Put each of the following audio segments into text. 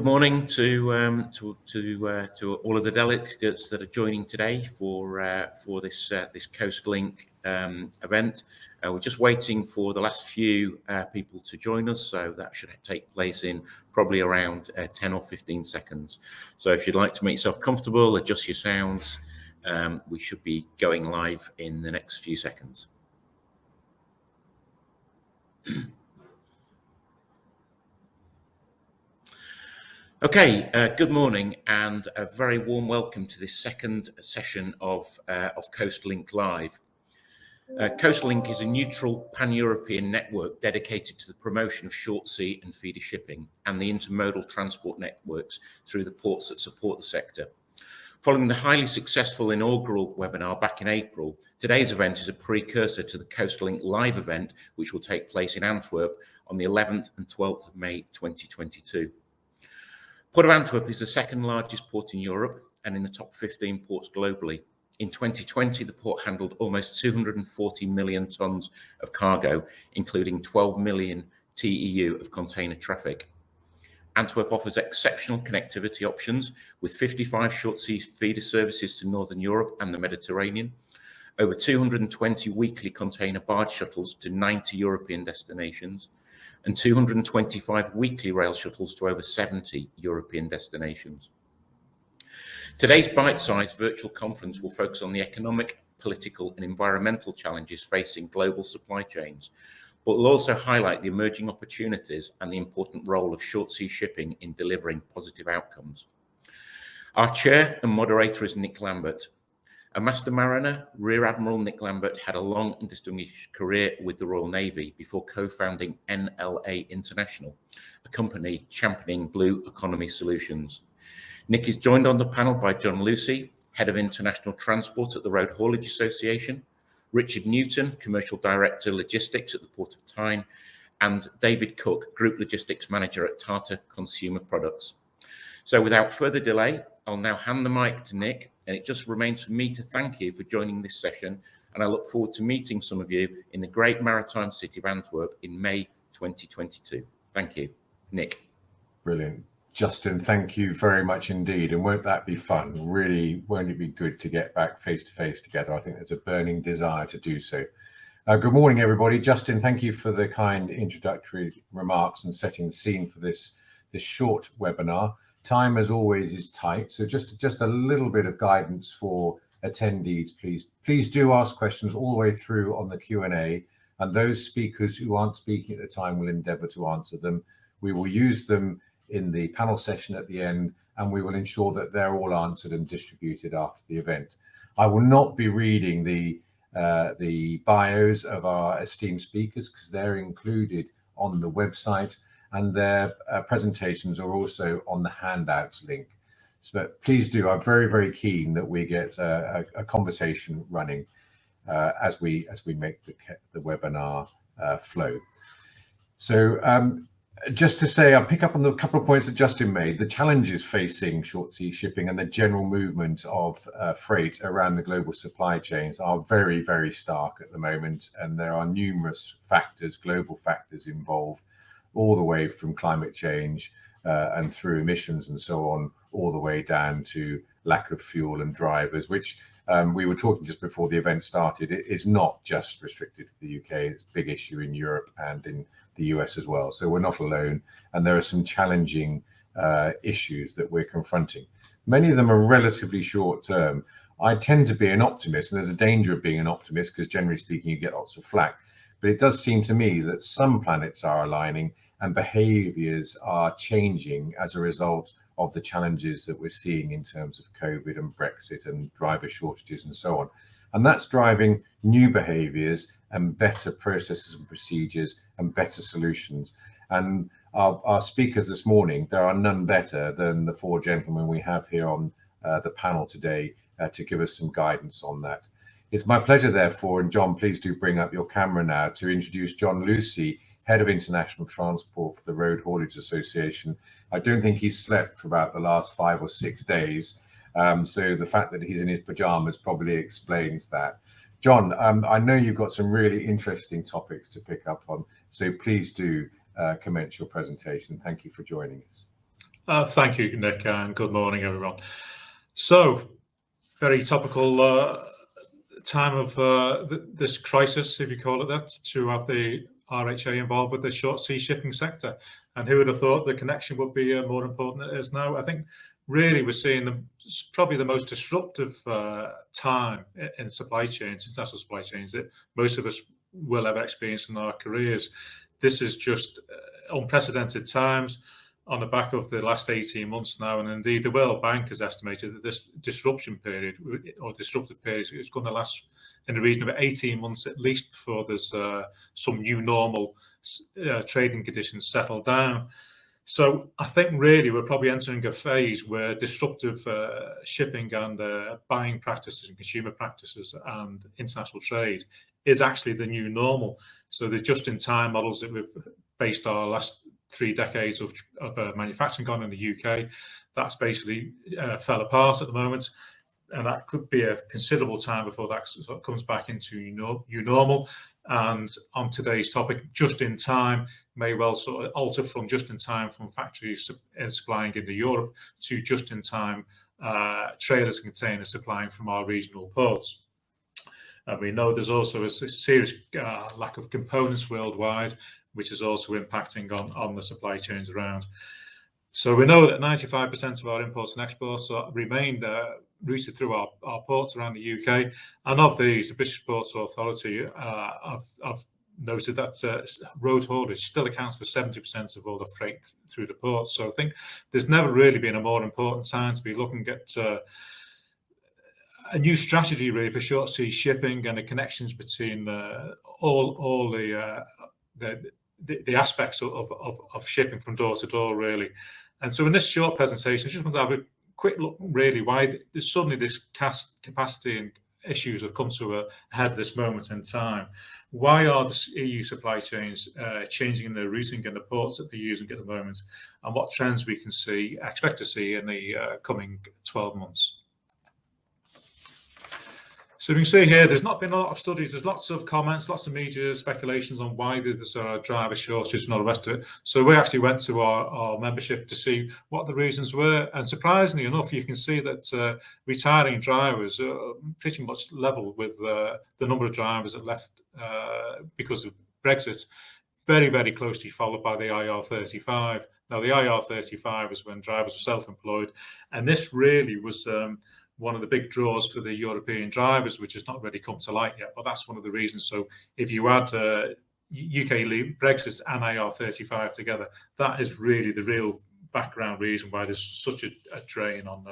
Good morning to all of the delegates that are joining today for this Coastlink event. We're just waiting for the last few people to join us, so that should take place in probably around 10 or 15 seconds. So if you'd like to make yourself comfortable, adjust your sounds, we should be going live in the next few seconds. Okay, good morning and a very warm welcome to this second session of Coastlink Live. Coastlink is a neutral pan-European network dedicated to the promotion of short sea and feeder shipping and the intermodal transport networks through the ports that support the sector. Following the highly successful inaugural webinar back in April, today's event is a precursor to the Coastlink Live event, which will take place in Antwerp on the 11th and 12th of May 2022. Port of Antwerp is the second largest port in Europe and in the top 15 ports globally. In 2020, the port handled almost 240 million tonnes of cargo, including 12 million TEU of container traffic. Antwerp offers exceptional connectivity options with 55 short sea feeder services to Northern Europe and the Mediterranean, over 220 weekly container barge shuttles to 90 European destinations, and 225 weekly rail shuttles to over 70 European destinations. Today's bite-sized virtual conference will focus on the economic, political and environmental challenges facing global supply chains, but will also highlight the emerging opportunities and the important role of short sea shipping in delivering positive outcomes. Our chair and moderator is Nick Lambert. A master mariner, Rear Admiral Nick Lambert had a long and distinguished career with the Royal Navy before co-founding NLA International, a company championing blue economy solutions. Nick is joined on the panel by John Lucy, Head of International Transport at the Road Haulage Association, Richard Newton, Commercial Director Logistics at the Port of Tyne, and David Cook, Group Logistics Manager at Tata Consumer Products. So without further delay, I'll now hand the mic to Nick, and it just remains for me to thank you for joining this session, and I look forward to meeting some of you in the great maritime city of Antwerp in May 2022. Thank you. Nick. Brilliant. Justin, thank you very much indeed. And won't that be fun? Really, won't it be good to get back face to face together? I think there's a burning desire to do so. Good morning, everybody. Justin, thank you for the kind introductory remarks and setting the scene for this short webinar. Time, as always, is tight, so just a little bit of guidance for attendees, please. Please do ask questions all the way through on the Q&A, and those speakers who aren't speaking at the time will endeavour to answer them. We will use them in the panel session at the end, and we will ensure that they're all answered and distributed after the event. I will not be reading the bios of our esteemed speakers because they're included on the website, and their presentations are also on the handouts link. So please do. I'm very, very keen that we get a conversation running as we make the webinar flow. So just to say, I'll pick up on the couple of points that Justin made. The challenges facing short sea shipping and the general movement of freight around the global supply chains are very, very stark at the moment, and there are numerous factors, global factors involved, all the way from climate change and through emissions and so on, all the way down to lack of fuel and drivers, which we were talking just before the event started. It is not just restricted to the UK, it's a big issue in Europe and in the US as well. So we're not alone, and there are some challenging issues that we're confronting. Many of them are relatively short term. I tend to be an optimist, and there's a danger of being an optimist because generally speaking, you get lots of flack. But it does seem to me that some planets are aligning and behaviours are changing as a result of the challenges that we're seeing in terms of COVID and Brexit and driver shortages and so on. And that's driving new behaviours and better processes and procedures and better solutions. And our speakers this morning, there are none better than the four gentlemen we have here on the panel today to give us some guidance on that. It's my pleasure, therefore, and John, please do bring up your camera now, to introduce John Lucy, Head of International Transport for the Road Haulage Association. I don't think he's slept for about the last 5 or 6 days, so the fact that he's in his pajamas probably explains that. John, I know you've got some really interesting topics to pick up on, so please do commence your presentation. Thank you for joining us. Thank you, Nick, and good morning, everyone. So, very topical time of this crisis, if you call it that, to have the RHA involved with the short sea shipping sector. And who would have thought the connection would be more important than it is now? I think really we're seeing probably the most disruptive time in supply chains, international supply chains, that most of us will ever experience in our careers. This is just unprecedented times on the back of the last 18 months now. And indeed, the World Bank has estimated that this disruptive period is going to last in the region of 18 months at least before there's some new normal trading conditions settle down. So I think really we're probably entering a phase where disruptive shipping and buying practices and consumer practices and international trade is actually the new normal. So the just-in-time models that we've based our last 3 decades of manufacturing on in the UK, that's basically fell apart at the moment. And that could be a considerable time before that sort of comes back into new normal. And on today's topic, just in time may well sort of alter from just in time from factories supplying into Europe to just in time trailers and containers supplying from our regional ports. And we know there's also a serious lack of components worldwide, which is also impacting on the supply chains around. So we know that 95% of our imports and exports remain routed through our ports around the UK. And of these, the British Ports Authority have noted that road haulage still accounts for 70% of all the freight through the ports. So I think there's never really been a more important time to be looking at a new strategy really for short sea shipping and the connections between all the aspects of shipping from door to door, really. And so in this short presentation, I just want to have a quick look really why suddenly this capacity and issues have come to a head at this moment in time. Why are the EU supply chains changing their routing and the ports that they're using at the moment, and what trends we can expect to see in the coming 12 months. So we can see here, there's not been a lot of studies. There's lots of comments, lots of media speculations on why there's a driver shortage and all the rest of it. So we actually went to our membership to see what the reasons were. And surprisingly enough, you can see that retiring drivers are pretty much level with the number of drivers that left because of Brexit. Very, very closely followed by the IR35. Now, the IR35 is when drivers were self-employed. And this really was one of the big draws for the European drivers, which has not really come to light yet, but that's one of the reasons. So if you add UK Brexit and IR35 together, that is really the real background reason why there's such a drain on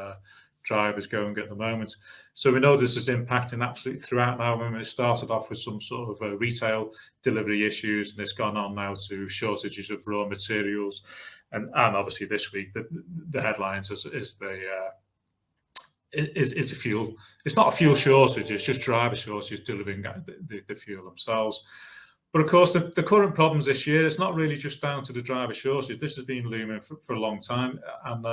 drivers going at the moment. So we know this is impacting absolutely throughout now. When it started off with some sort of retail delivery issues, and it's gone on now to shortages of raw materials. And obviously this week, the headlines is a fuel. It's not a fuel shortage, it's just driver shortages delivering the fuel themselves. But of course, the current problems this year, it's not really just down to the driver shortage. This has been looming for a long time. And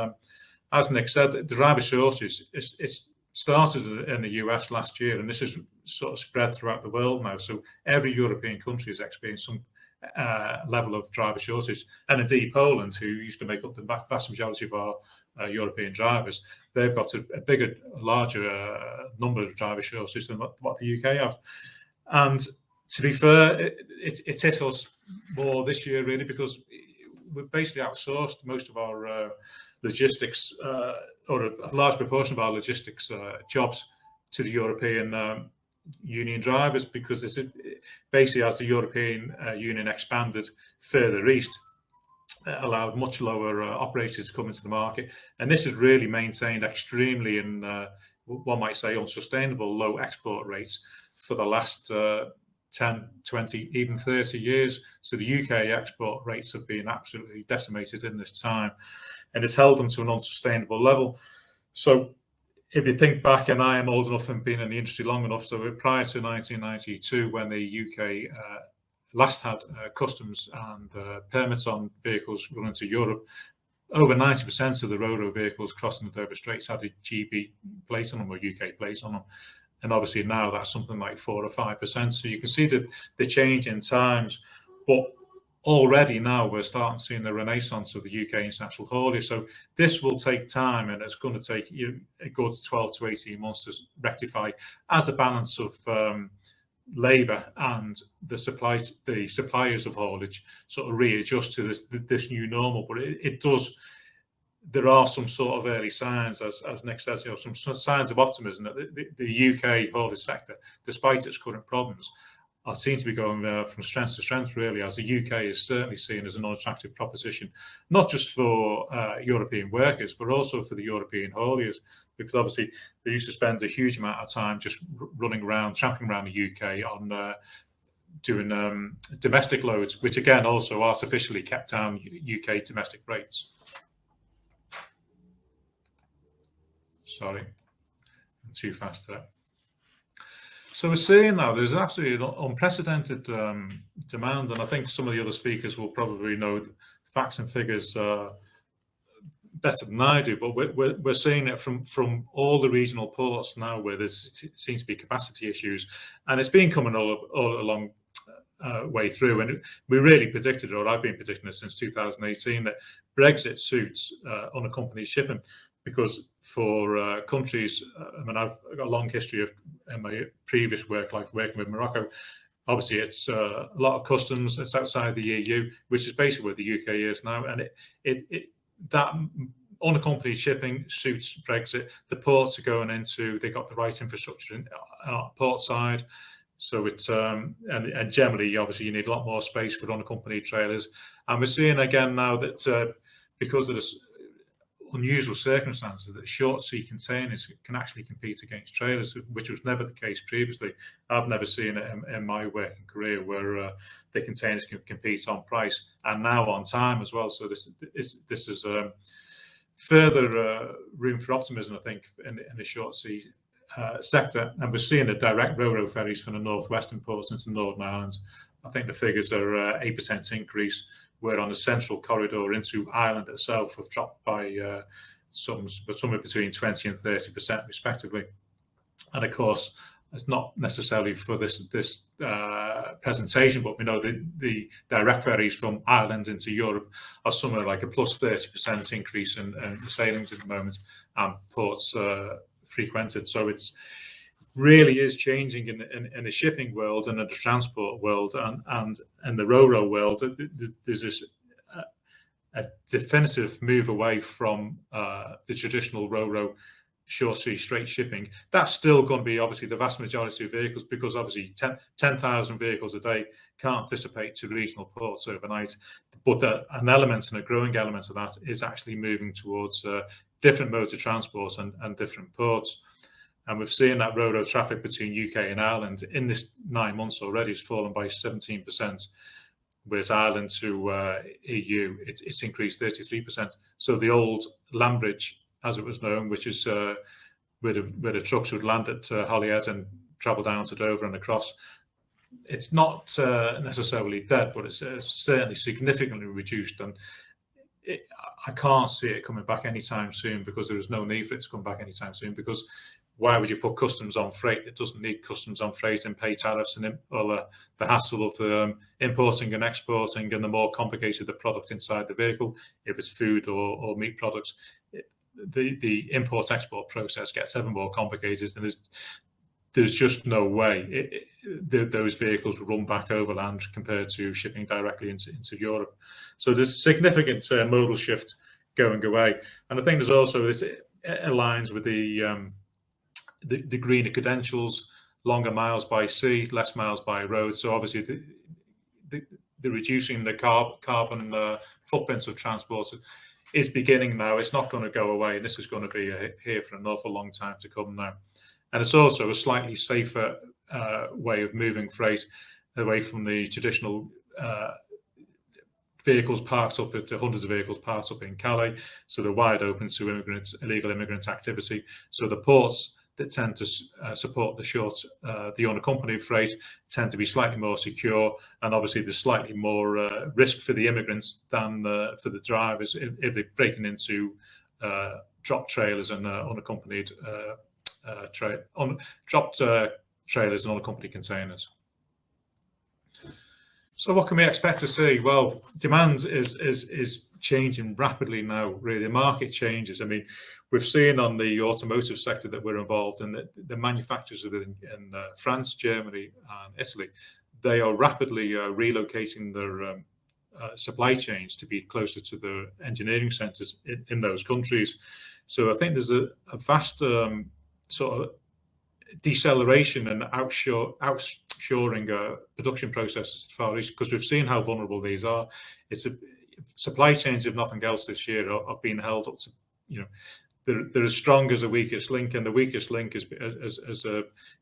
as Nick said, the driver shortage, it started in the US last year, and this is sort of spread throughout the world now. So every European country has experienced some level of driver shortage. And indeed, Poland, who used to make up the vast majority of our European drivers, they've got a larger number of driver shortages than what the UK have. And to be fair, it hit us more this year, really, because we've basically outsourced most of our logistics, or a large proportion of our logistics jobs to the European Union drivers, because this is basically, as the European Union expanded further east, allowed much lower operators to come into the market. And this has really maintained extremely, one might say, unsustainable low export rates for the last 10, 20, even 30 years. So the UK export rates have been absolutely decimated in this time, and it's held them to an unsustainable level. So if you think back, and I am old enough and been in the industry long enough, so prior to 1992, when the UK last had customs and permits on vehicles running to Europe, over 90% of the Ro-Ro vehicles crossing the Dover Straits had a GB plate on them or UK plate on them. And obviously now that's something like 4 or 5%. So you can see the change in times. But already now we're starting to see the renaissance of the UK international haulier. So this will take time, and it's going to take a good 12 to 18 months to rectify as a balance of labour and the suppliers of haulage sort of readjust to this new normal. But it does. There are some sort of early signs, as Nick says, some signs of optimism that the UK haulage sector, despite its current problems, seem to be going from strength to strength, really, as the UK is certainly seen as an unattractive proposition, not just for European workers, but also for the European hauliers, because obviously they used to spend a huge amount of time just running around, tramping around the UK on doing domestic loads, which again also artificially kept down UK domestic rates. Sorry, I'm too fast there. So we're seeing now there's absolutely unprecedented demand, and I think some of the other speakers will probably know the facts and figures better than I do. But we're seeing it from all the regional ports now, where there seems to be capacity issues, and it's been coming all along way through. And we really predicted, or I've been predicting it since 2018, that Brexit suits unaccompanied shipping. Because for countries, I mean, I've got a long history of in my previous work life working with Morocco. Obviously, it's a lot of customs. It's outside the EU, which is basically where the UK is now, and that unaccompanied shipping suits Brexit. The ports are going into; they got the right infrastructure in port side, so it's and generally, obviously, you need a lot more space for unaccompanied trailers. And we're seeing again now that because of this unusual circumstances, that short sea containers can actually compete against trailers, which was never the case previously. I've never seen it in my working career where the containers can compete on price and now on time as well. So this is further room for optimism, I think, in the short sea sector. And we're seeing the direct ro-ro ferries from the northwestern ports into the Northern Islands. I think the figures are 8% increase, where on the central corridor into Ireland itself have dropped by somewhere between 20 and 30% respectively. And of course, it's not necessarily for this presentation, but we know the direct ferries from Ireland into Europe are somewhere like a plus 30% increase in sailings at the moment, and ports frequented. So it's really is changing in the shipping world and in the transport world and in the ro-ro world. There's this a definitive move away from the traditional ro-ro short sea straight shipping. That's still going to be obviously the vast majority of vehicles, because obviously 10,000 vehicles a day can't dissipate to regional ports overnight. But an element and a growing element of that is actually moving towards different modes of transport and different ports. And we've seen that ro-ro traffic between UK and Ireland in this 9 months already has fallen by 17%, whereas Ireland to EU, it's increased 33%. So the old land bridge, as it was known, which is where the trucks would land at Holyhead and travel down to Dover and across, it's not necessarily dead, but it's certainly significantly reduced. And I can't see it coming back anytime soon, because there is no need for it to come back anytime soon, because why would you put customs on freight? It doesn't need customs on freight and pay tariffs and all the hassle of importing and exporting, and the more complicated the product inside the vehicle, if it's food or meat products, the import-export process gets ever more complicated, and there's just no way those vehicles run back overland compared to shipping directly into Europe. So there's a significant modal shift going away. And I think there's also this, it aligns with the greener credentials, longer miles by sea, less miles by road. So obviously the reducing the carbon footprints of transport is beginning now. It's not going to go away. This is going to be here for an awful long time to come now. And it's also a slightly safer way of moving freight away from the traditional vehicles parked up at hundreds of vehicles parked up in Calais. So they're wide open to illegal immigrant activity. So the ports that tend to support the unaccompanied freight tend to be slightly more secure, and obviously there's slightly more risk for the immigrants than for the drivers if they're breaking into drop trailers and unaccompanied dropped trailers and unaccompanied containers. So what can we expect to see? Well, demand is changing rapidly now, really. The market changes. I mean, we've seen on the automotive sector that we're involved in, that the manufacturers in France, Germany, and Italy, they are rapidly relocating their supply chains to be closer to the engineering centres in those countries. So I think there's a vast sort of deceleration and outshoring production processes to the Far East, because we've seen how vulnerable these are. Supply chains, if nothing else, this year have been held up to, they're as strong as the weakest link, and the weakest link has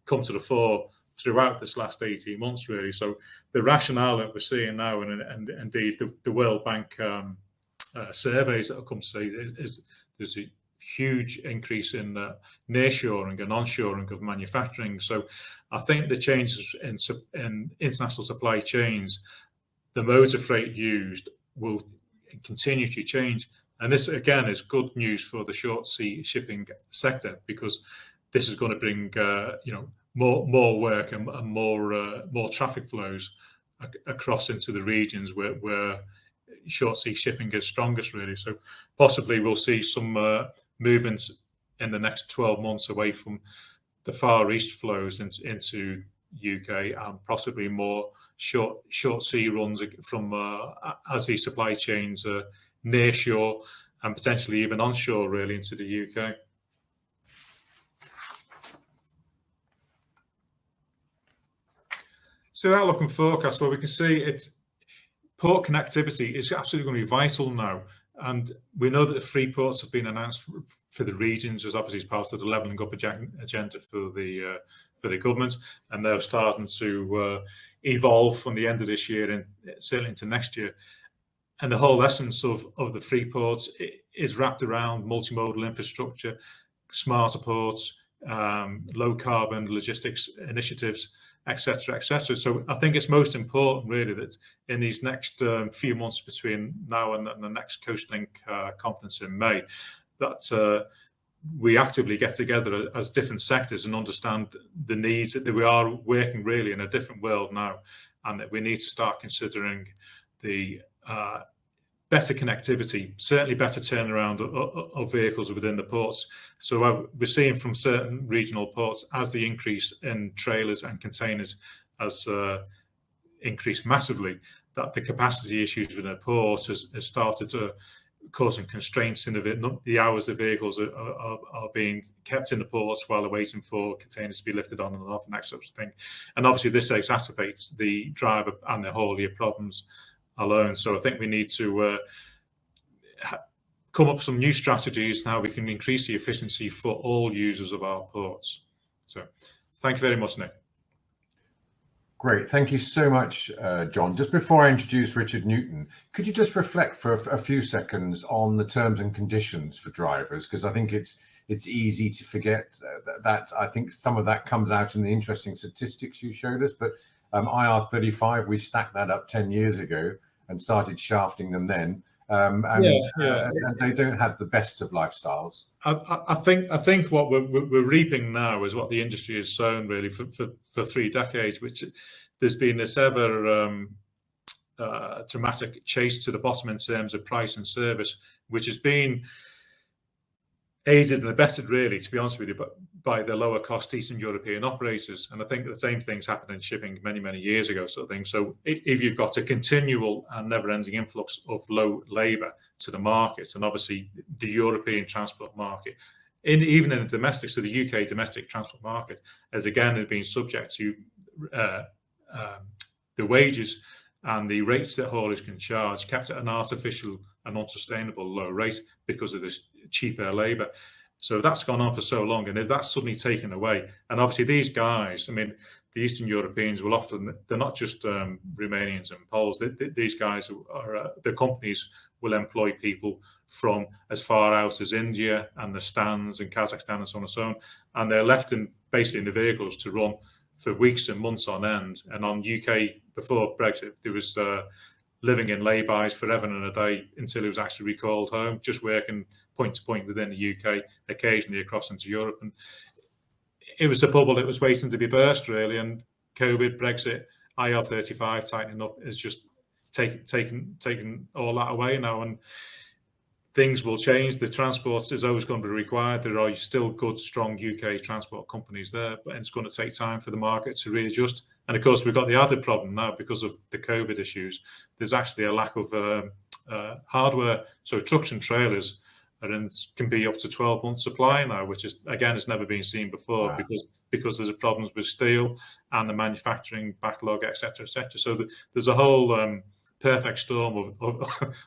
come to the fore throughout this last 18 months, really. So the rationale that we're seeing now, and indeed the World Bank surveys that have come to say is there's a huge increase in nearshoring and onshoring of manufacturing. So I think the changes in international supply chains, the modes of freight used will continue to change. And this, again, is good news for the short sea shipping sector, because this is going to bring more work and more traffic flows across into the regions where short sea shipping is strongest, really. So possibly we'll see some movements in the next 12 months away from the Far East flows into UK, and possibly more short sea runs from as these supply chains near shore and potentially even onshore, really, into the UK. So outlook and forecast, well, we can see port connectivity is absolutely going to be vital now. And we know that the free ports have been announced for the regions, as obviously as part of the levelling up agenda for the government, and they're starting to evolve from the end of this year and certainly into next year. And the whole essence of the free ports is wrapped around multimodal infrastructure, smarter ports, low carbon logistics initiatives, etc., etc. So I think it's most important, really, that in these next few months between now and the next Coastlink conference in May, that we actively get together as different sectors and understand the needs, that we are working really in a different world now, and that we need to start considering the better connectivity, certainly better turnaround of vehicles within the ports. So we're seeing from certain regional ports, as the increase in trailers and containers has increased massively, that the capacity issues within the port has started to causing constraints in the hours the vehicles are being kept in the ports while they're waiting for containers to be lifted on and off and that sort of thing. And obviously this exacerbates the driver and the haulier problems alone. So I think we need to come up with some new strategies how we can increase the efficiency for all users of our ports. So thank you very much, Nick. Great. Thank you so much, John. Just before I introduce Richard Newton, could you just reflect for a few seconds on the terms and conditions for drivers? Because I think it's easy to forget that. I think some of that comes out in the interesting statistics you showed us, but IR35, we stacked that up 10 years ago and started shafting them then. And they don't have the best of lifestyles. I think what we're reaping now is what the industry has sown, really, for 3 decades, which there's been this ever dramatic chase to the bottom in terms of price and service, which has been aided and abetted, really, to be honest with you, but by the lower cost Eastern European operators. And I think the same things happened in shipping many years ago, sort of thing. So if you've got a continual and never-ending influx of low labour to the market, and obviously the European transport market, even in the domestic, so the UK domestic transport market, has been subject to the wages and the rates that haulers can charge, kept at an artificial and unsustainable low rate because of this cheaper labour. So that's gone on for so long, and if that's suddenly taken away, and obviously these guys, I mean, the Eastern Europeans will often, they're not just Romanians and Poles, these guys are, the companies will employ people from as far out as India and the Stans and Kazakhstan and so on and so on, and they're left basically in the vehicles to run for weeks and months on end. And on UK, before Brexit, there was living in lay-bys forever and a day until he was actually recalled home, just working point to point within the UK, occasionally across into Europe. And it was a bubble that was waiting to be burst, really. And COVID, Brexit, IR35 tightening up is just taking all that away now, and things will change. The transport is always going to be required. There are still good, strong UK transport companies there, but it's going to take time for the market to readjust. And of course, we've got the added problem now because of the COVID issues. There's actually a lack of hardware. So trucks and trailers can be up to 12 months supply now, which is, again, has never been seen before. Wow. because there's problems with steel and the manufacturing backlog, etc., etc. So there's a whole perfect storm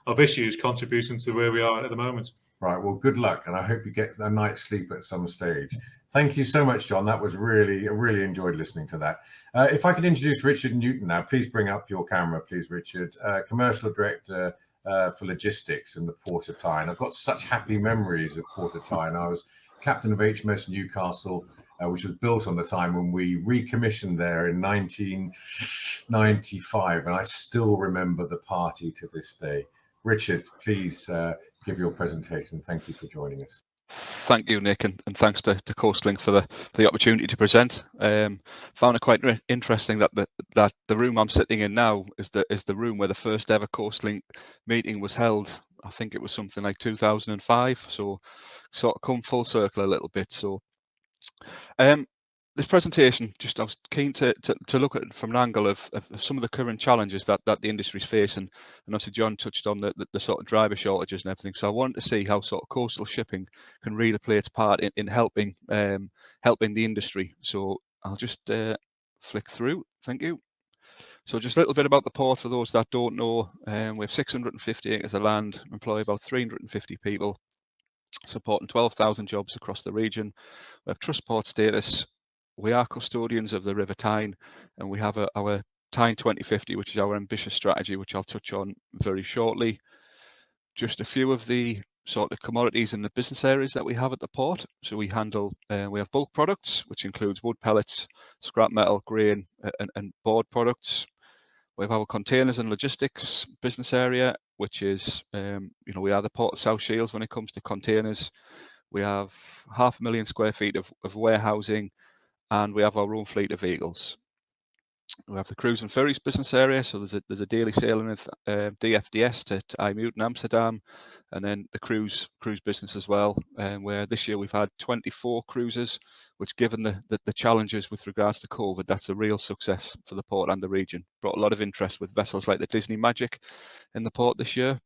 of issues contributing to where we are at the moment. Right. Well, good luck, and I hope you get a night's sleep at some stage. Thank you so much, John. That was I really enjoyed listening to that. If I could introduce Richard Newton now, please bring up your camera, please, Richard. Commercial Director for Logistics in the Port of Tyne. I've got such happy memories of Port of Tyne. I was captain of HMS Newcastle, which was built on the time when we recommissioned there in 1995, and I still remember the party to this day. Richard, please give your presentation. Thank you for joining us. Thank you, Nick, and thanks to Coastlink for the opportunity to present. Found it quite interesting that the room I'm sitting in now is the room where the first ever Coastlink meeting was held. I think it was something like 2005. So sort of come full circle a little bit. So this presentation, I was keen to look at it from an angle of some of the current challenges that the industry is facing, and obviously John touched on the sort of driver shortages and everything. So I wanted to see how sort of coastal shipping can really play its part in helping the industry. So I'll just flick through. Thank you. So just a little bit about the port for those that don't know. We have 650 acres of land, employ about 350 people, supporting 12,000 jobs across the region. We have trust port status. We are custodians of the River Tyne, and we have our Tyne 2050, which is our ambitious strategy, which I'll touch on very shortly. Just a few of the sort of commodities in the business areas that we have at the port. So we have bulk products, which includes wood pellets, scrap metal, grain, and board products. We have our containers and logistics business area, which is, we are the Port of South Shields when it comes to containers. We have 500,000 square feet of warehousing, and we have our own fleet of vehicles. We have the cruise and ferries business area, so there's a daily sailing with DFDS to IJmuiden and Amsterdam, and then the cruise business as well, where this year we've had 24 cruises, which, given the challenges with regards to COVID, that's a real success for the port and the region. Brought a lot of interest with vessels like the Disney Magic in the port this year.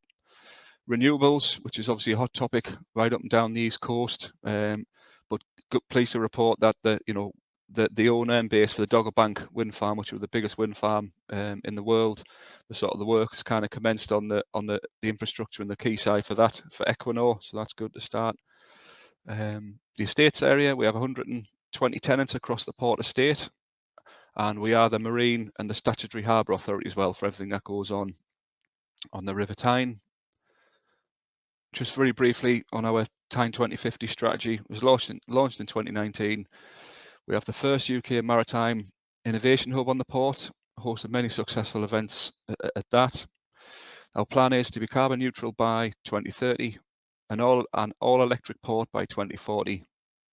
Renewables, which is obviously a hot topic right up and down the East Coast, but pleased to report that the owner and base for the Dogger Bank wind farm, which was the biggest wind farm in the world, the works kind of commenced on the infrastructure and the quayside for that, for Equinor, so that's good to start. The estates area, we have 120 tenants across the port estate, and we are the marine and the statutory harbour authority as well for everything that goes on the River Tyne. Just very briefly on our Tyne 2050 strategy, it was launched in 2019. We have the first UK maritime innovation hub on the port, hosted many successful events at that. Our plan is to be carbon neutral by 2030, an all electric port by 2040,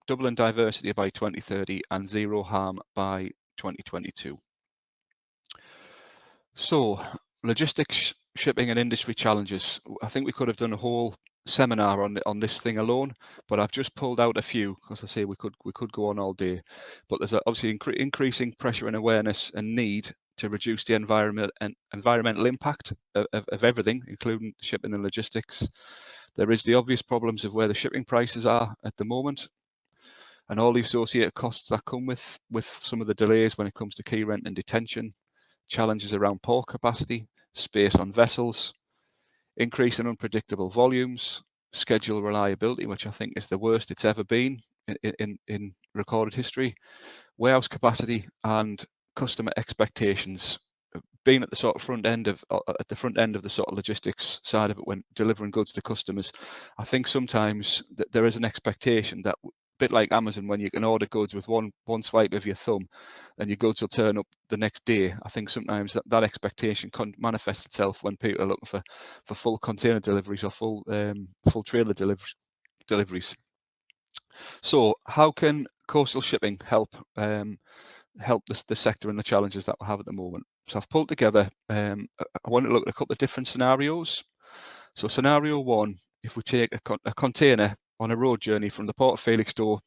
doubling diversity by 2030, and zero harm by 2022. So, logistics, shipping, and industry challenges. I think we could have done a whole seminar on this thing alone, but I've just pulled out a few because I say we could go on all day. But there's obviously increasing pressure and awareness and need to reduce the environmental impact of everything, including shipping and logistics. There is the obvious problems of where the shipping prices are at the moment, and all the associated costs that come with some of the delays when it comes to key rent and detention, challenges around port capacity, space on vessels, increase in unpredictable volumes, schedule reliability, which I think is the worst it's ever been in recorded history, warehouse capacity, and customer expectations. Being at the sort of front end of the sort of logistics side of it when delivering goods to customers, I think sometimes that there is an expectation that, a bit like Amazon, when you can order goods with one swipe of your thumb and your goods will turn up the next day. I think sometimes that expectation can manifest itself when people are looking for full container deliveries or full trailer deliveries. So how can coastal shipping help the sector and the challenges that we have at the moment? So I've pulled together, I want to look at a couple of different scenarios. So scenario one, if we take a container on a road journey from the Port of Felixstowe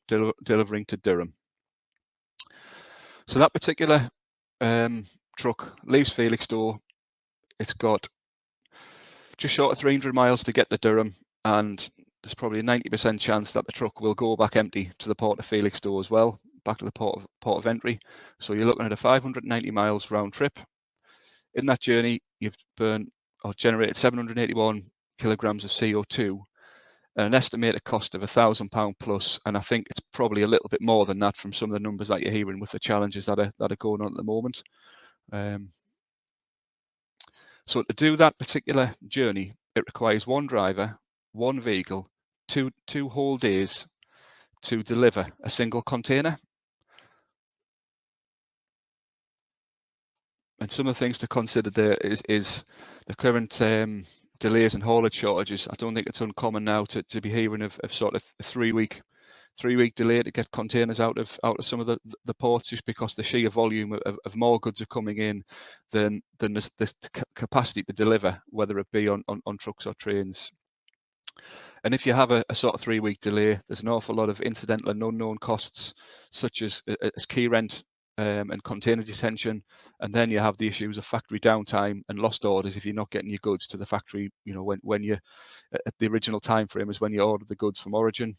delivering to Durham. So that particular truck leaves Felixstowe. It's got just short of 300 miles to get to Durham, and there's probably a 90% chance that the truck will go back empty to the Port of Felixstowe as well, back to the port of entry. So you're looking at a 590 miles round trip. In that journey, you've burned or generated 781 kilograms of CO2 and an estimated cost of £1,000 plus. And I think it's probably a little bit more than that from some of the numbers that you're hearing with the challenges that are going on at the moment. So to do that particular journey, it requires one driver, one vehicle, two whole days to deliver a single container. And some of the things to consider there is the current delays and haulage shortages. I don't think it's uncommon now to be hearing of sort of a three-week delay to get containers out of some of the ports, just because the sheer volume of more goods are coming in than the capacity to deliver, whether it be on trucks or trains. And if you have a sort of 3-week delay, there's an awful lot of incidental and unknown costs, such as key rent and container detention, and then you have the issues of factory downtime and lost orders if you're not getting your goods to the factory. You know, when you at the original time frame is when you order the goods from origin.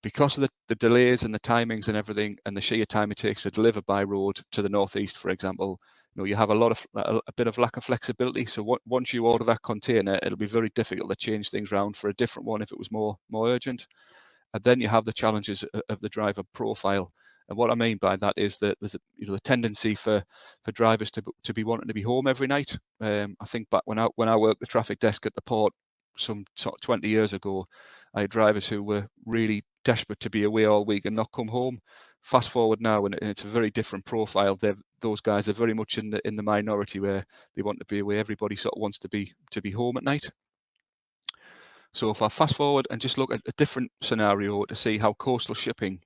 Because of the delays and the timings and everything, and the sheer time it takes to deliver by road to the northeast, for example, you know, you have a bit of lack of flexibility. So once you order that container, it'll be very difficult to change things around for a different one if it was more urgent. And then you have the challenges of the driver profile. And what I mean by that is that there's a tendency for drivers to be wanting to be home every night. I think back when I worked the traffic desk at the port some 20 years ago, I had drivers who were really desperate to be away all week and not come home. Fast forward now, and it's a very different profile. Those guys are very much in the minority where they want to be away. Everybody sort of wants to be home at night. So if I fast forward and just look at a different scenario to see how coastal shipping,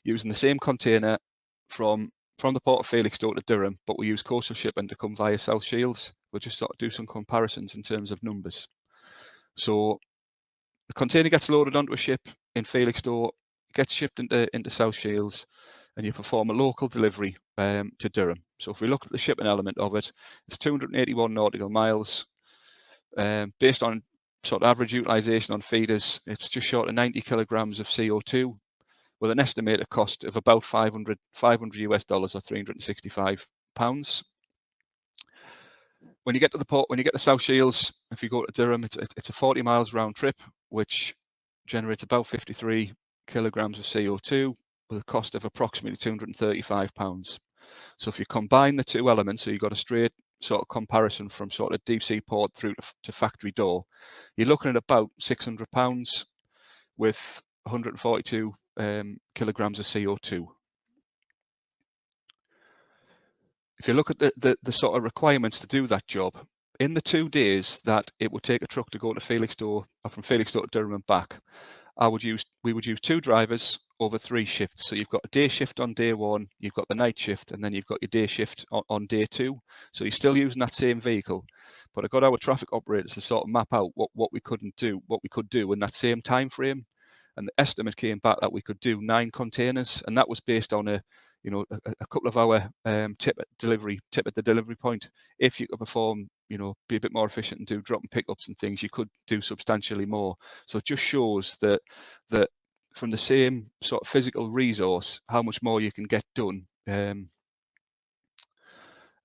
using the same container from the Port of Felixstowe to Durham, but we use coastal shipping to come via South Shields. We'll just sort of do some comparisons in terms of numbers. So the container gets loaded onto a ship in Felixstowe, gets shipped into South Shields, and you perform a local delivery to Durham. So if we look at the shipping element of it, it's 281 nautical miles. Based on sort of average utilization on feeders, it's just short of 90 kilograms of CO2, with an estimated cost of about $500 US or £365. When you get to the port, when you get to South Shields, if you go to Durham, it's a 40 miles round trip, which generates about 53 kilograms of CO2 with a cost of approximately £235. So if you combine the two elements, so you've got a straight sort of comparison from sort of deep sea port through to factory door, you're looking at about £600 with 142 kilograms of CO2. If you look at the sort of requirements to do that job, in the 2 days that it would take a truck to go to Felixstowe, or from Felixstowe to Durham and back, we would use 2 drivers over 3 shifts. So you've got a day shift on day 1, you've got the night shift, and then you've got your day shift on day 2. So you're still using that same vehicle. But I got our traffic operators to sort of map out what we could do in that same time frame. And the estimate came back that we could do 9 containers, and that was based on a couple of hour tip at the delivery point. If you could perform, be a bit more efficient and do drop and pickups and things, you could do substantially more. So it just shows that from the same sort of physical resource, how much more you can get done. And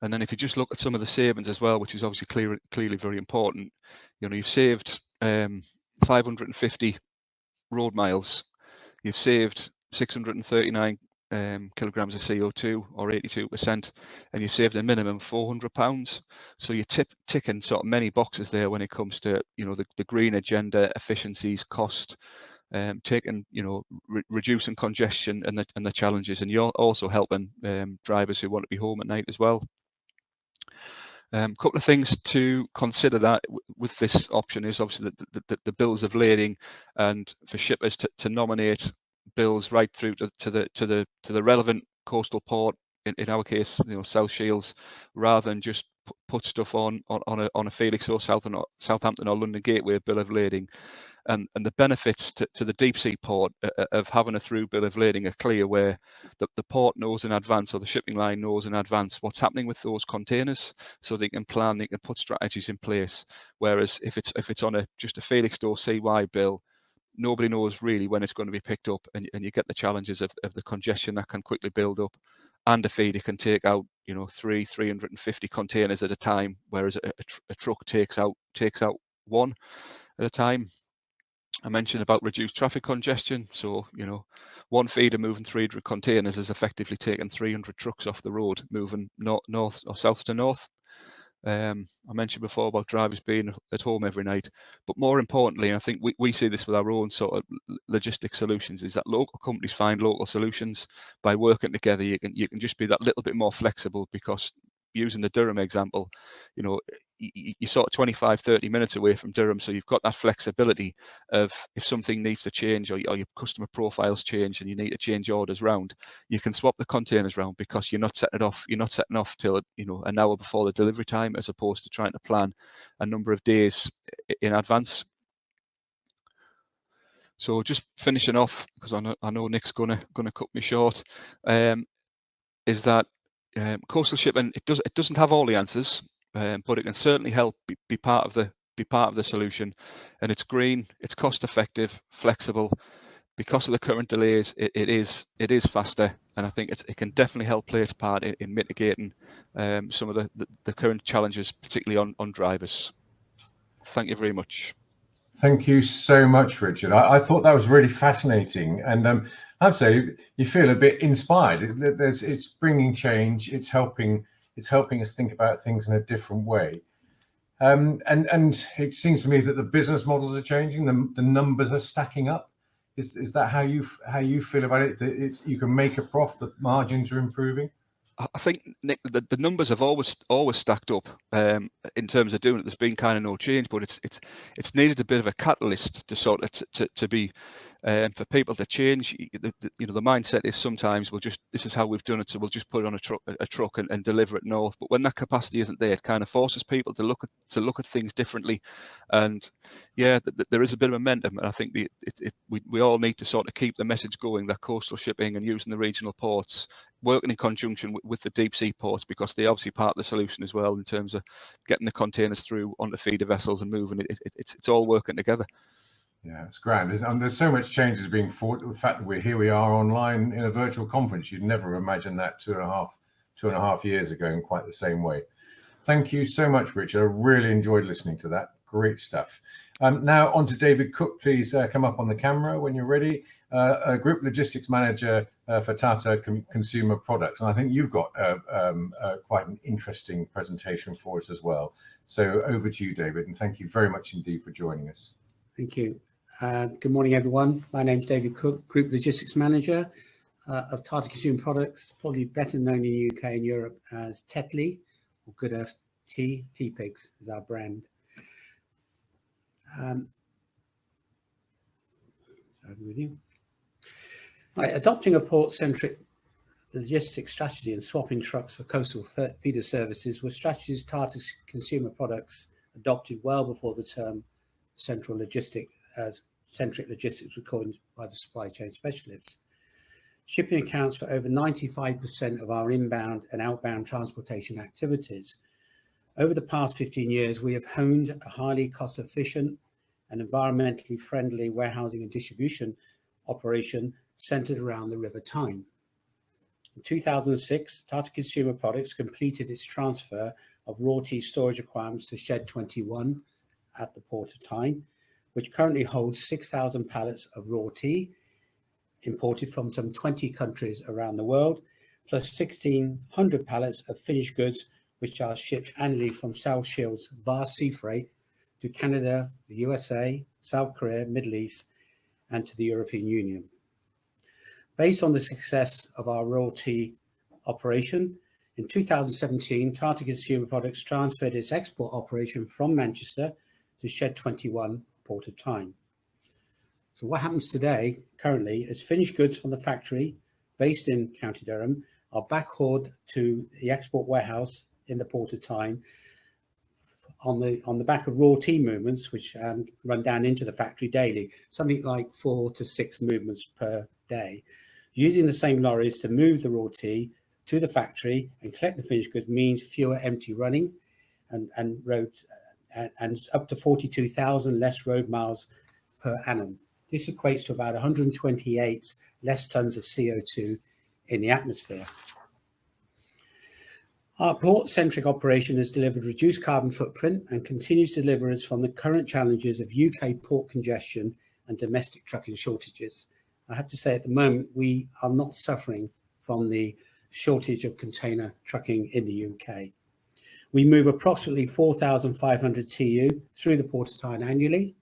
then if you just look at some of the savings as well, which is obviously clearly very important, you've saved 550 road miles, you've saved 639 kilograms of CO2 or 82%, and you've saved a minimum of £400. So you're ticking sort of many boxes there when it comes to the green agenda, efficiencies, cost, taking reducing congestion and the challenges, and you're also helping drivers who want to be home at night as well. Couple of things to consider that with this option is obviously the bills of lading, and for shippers to nominate bills right through to the relevant coastal port in our case, South Shields, rather than just put stuff on a Felix or Southampton or London Gateway bill of lading. And the benefits to the deep sea port of having a through bill of lading are clear, where the port knows in advance, or the shipping line knows in advance, what's happening with those containers, so they can plan, they can put strategies in place. Whereas if it's on just a Felix or CY bill, nobody knows really when it's going to be picked up, and you get the challenges of the congestion that can quickly build up. And a feeder can take out 350 containers at a time, whereas a truck takes out one at a time. I mentioned about reduced traffic congestion. So, one feeder moving 300 containers is effectively taking 300 trucks off the road, moving north or south to north. I mentioned before about drivers being at home every night, but more importantly, and I think we see this with our own sort of logistic solutions, is that local companies find local solutions. By working together, you can just be that little bit more flexible, because using the Durham example, you're sort of 25-30 minutes away from Durham, so you've got that flexibility of, if something needs to change, or your customer profiles change and you need to change orders round, you can swap the containers round, because you're not setting off till an hour before the delivery time, as opposed to trying to plan a number of days in advance. So just finishing off, because I know Nick's gonna cut me short, is that coastal shipping, it doesn't have all the answers, but it can certainly help be part of the solution. And it's green, it's cost effective, flexible. Because of the current delays, it is faster, and I think it can definitely help play its part in mitigating some of the current challenges, particularly on drivers. Thank you very much. Thank you so much, Richard. I thought that was really fascinating, and I'd say you feel a bit inspired. It's bringing change. It's helping us think about things in a different way. And it seems to me that the business models are changing. The numbers are stacking up. Is that how you feel about it? That you can make a profit. The margins are improving. I think, Nick, the numbers have always stacked up in terms of doing it. There's been kind of no change, but it's needed a bit of a catalyst to sort of to be for people to change. The mindset is sometimes this is how we've done it, so we'll just put it on a truck and deliver it north. But when that capacity isn't there, it kind of forces people to look at things differently. And yeah, there is a bit of momentum, and I think we all need to sort of keep the message going that coastal shipping and using the regional ports, working in conjunction with the deep sea ports, because they're obviously part of the solution as well in terms of getting the containers through onto feeder vessels and moving. It's all working together. Yeah, it's grand. There's so much changes being fought. The fact that we are online in a virtual conference, you'd never imagine that two and a half years ago in quite the same way. Thank you so much, Richard. I really enjoyed listening to that. Great stuff. Now on to David Cook. Please come up on the camera when you're ready. A Group Logistics Manager for Tata Consumer Products. And I think you've got quite an interesting presentation for us as well. So over to you, David, and thank you very much indeed for joining us. Thank you. Good morning, everyone. My name's David Cook, Group Logistics Manager of Tata Consumer Products, probably better known in the UK and Europe as Tetley, or Good Earth Tea. Teapigs is our brand. With you. Right, adopting a port-centric logistics strategy and swapping trucks for coastal feeder services were strategies Tata Consumer Products adopted well before the term centric logistics was coined by the supply chain specialists. Shipping accounts for over 95% of our inbound and outbound transportation activities. Over the past 15 years, we have honed a highly cost-efficient and environmentally friendly warehousing and distribution operation centered around the River Tyne. In 2006, Tata Consumer Products completed its transfer of raw tea storage requirements to Shed 21 at the Port of Tyne, which currently holds 6,000 pallets of raw tea imported from some 20 countries around the world, plus 1,600 pallets of finished goods, which are shipped annually from South Shields vast sea freight to Canada, the USA, South Korea, Middle East, and to the European Union. Based on the success of our raw tea operation, in 2017, Tata Consumer Products transferred its export operation from Manchester to Shed 21, Port of Tyne. So what happens today, currently, is finished goods from the factory based in County Durham are backhauled to the export warehouse in the Port of Tyne on the back of raw tea movements, which run down into the factory daily, something like 4 to 6 movements per day. Using the same lorries to move the raw tea to the factory and collect the finished goods means fewer empty running and road and up to 42,000 less road miles per annum. This equates to about 128 less tons of CO2 in the atmosphere. Our port-centric operation has delivered reduced carbon footprint and continues to deliver us from the current challenges of UK port congestion and domestic trucking shortages. I have to say at the moment, we are not suffering from the shortage of container trucking in the UK. We move approximately 4,500 TU through the Port of Tyne annually,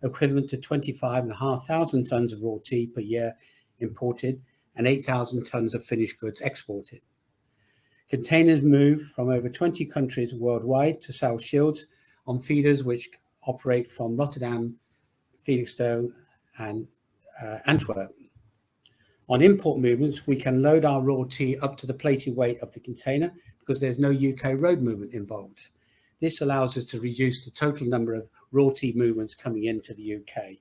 equivalent to 25,500 tonnes of raw tea per year imported and 8,000 tonnes of finished goods exported. Containers move from over 20 countries worldwide to South Shields on feeders which operate from Rotterdam, Felixstowe and Antwerp. On import movements, we can load our raw tea up to the plated weight of the container because there's no UK road movement involved. This allows us to reduce the total number of raw tea movements coming into the UK.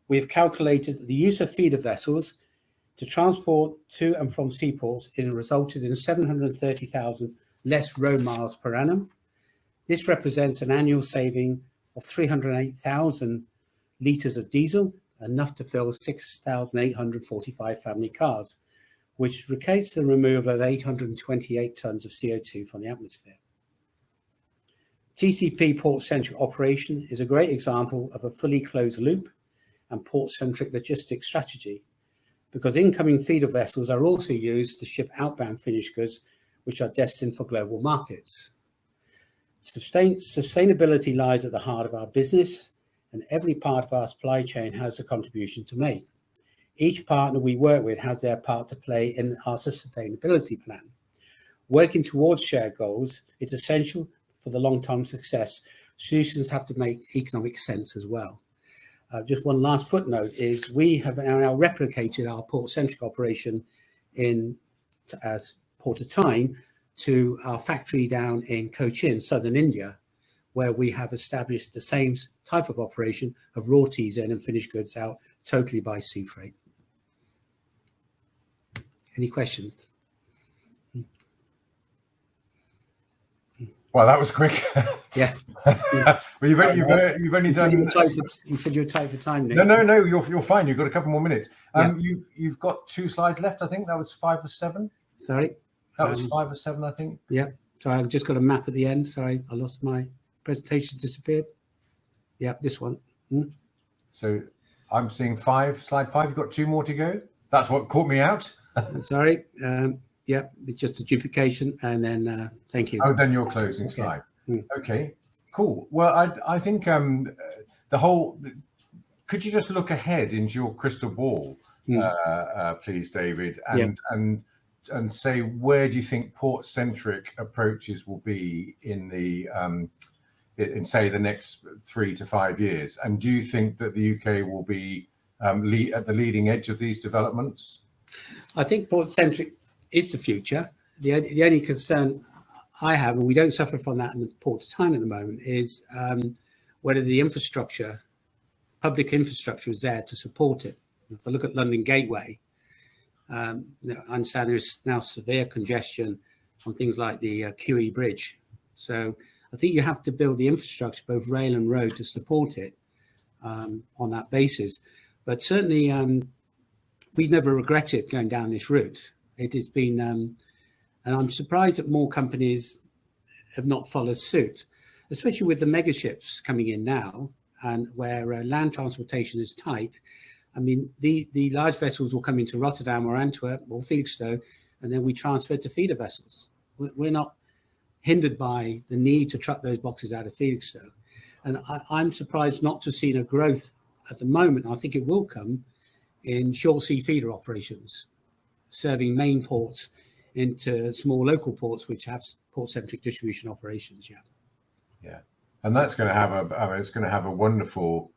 We have calculated that the use of feeder vessels to transport to and from seaports has resulted in 730,000 less road miles per annum. This represents an annual saving of 308,000 litres of diesel, enough to fill 6,845 family cars, which equates to the removal of 828 tonnes of CO2 from the atmosphere. TCP port-centric operation is a great example of a fully closed loop and port-centric logistics strategy, because incoming feeder vessels are also used to ship outbound finished goods, which are destined for global markets. Sustainability lies at the heart of our business, and every part of our supply chain has a contribution to make. Each partner we work with has their part to play in our sustainability plan. Working towards shared goals is essential for the long-term success. Solutions have to make economic sense as well. Just one last footnote is we have now replicated our port-centric operation in Port of Tyne to our factory down in Cochin, southern India, where we have established the same type of operation of raw teas in and finished goods out totally by sea freight. Any questions? Well, that was quick. Yeah. Well, you've only done. You said you were tight for time, Nick. No, you're fine. You've got a couple more minutes. You've got 2 slides left. I think that was 5 or 7. Sorry. That was 5 or 7, I think. Yeah. Sorry, I've just got a map at the end. Sorry, I lost my presentation. Disappeared. Yeah, this one. So I'm seeing 5, slide 5. You've got 2 more to go. That's what caught me out. Sorry. Yeah, it's just a duplication, and then thank you. Oh, then your closing slide. Okay, cool. Well, I think the whole. Could you just look ahead into your crystal ball, please, David, and say where do you think port-centric approaches will be in the in say the next 3 to 5 years, and do you think that the UK will be at the leading edge of these developments? I think port-centric is the future. The only concern I have, and we don't suffer from that in the Port of Tyne at the moment, is whether the infrastructure, public infrastructure, is there to support it. If I look at London Gateway, I understand there's now severe congestion on things like the QE Bridge. So I think you have to build the infrastructure, both rail and road, to support it on that basis. But certainly, we've never regretted going down this route. It has been, and I'm surprised that more companies have not followed suit, especially with the mega ships coming in now, and where land transportation is tight. I mean, the large vessels will come into Rotterdam or Antwerp or Felixstowe, and then we transfer to feeder vessels. We're not hindered by the need to truck those boxes out of Felixstowe. And I'm surprised not to see a growth at the moment. I think it will come in short sea feeder operations, serving main ports into small local ports which have port-centric distribution operations. Yeah, and that's going to have it's going to have a wonderful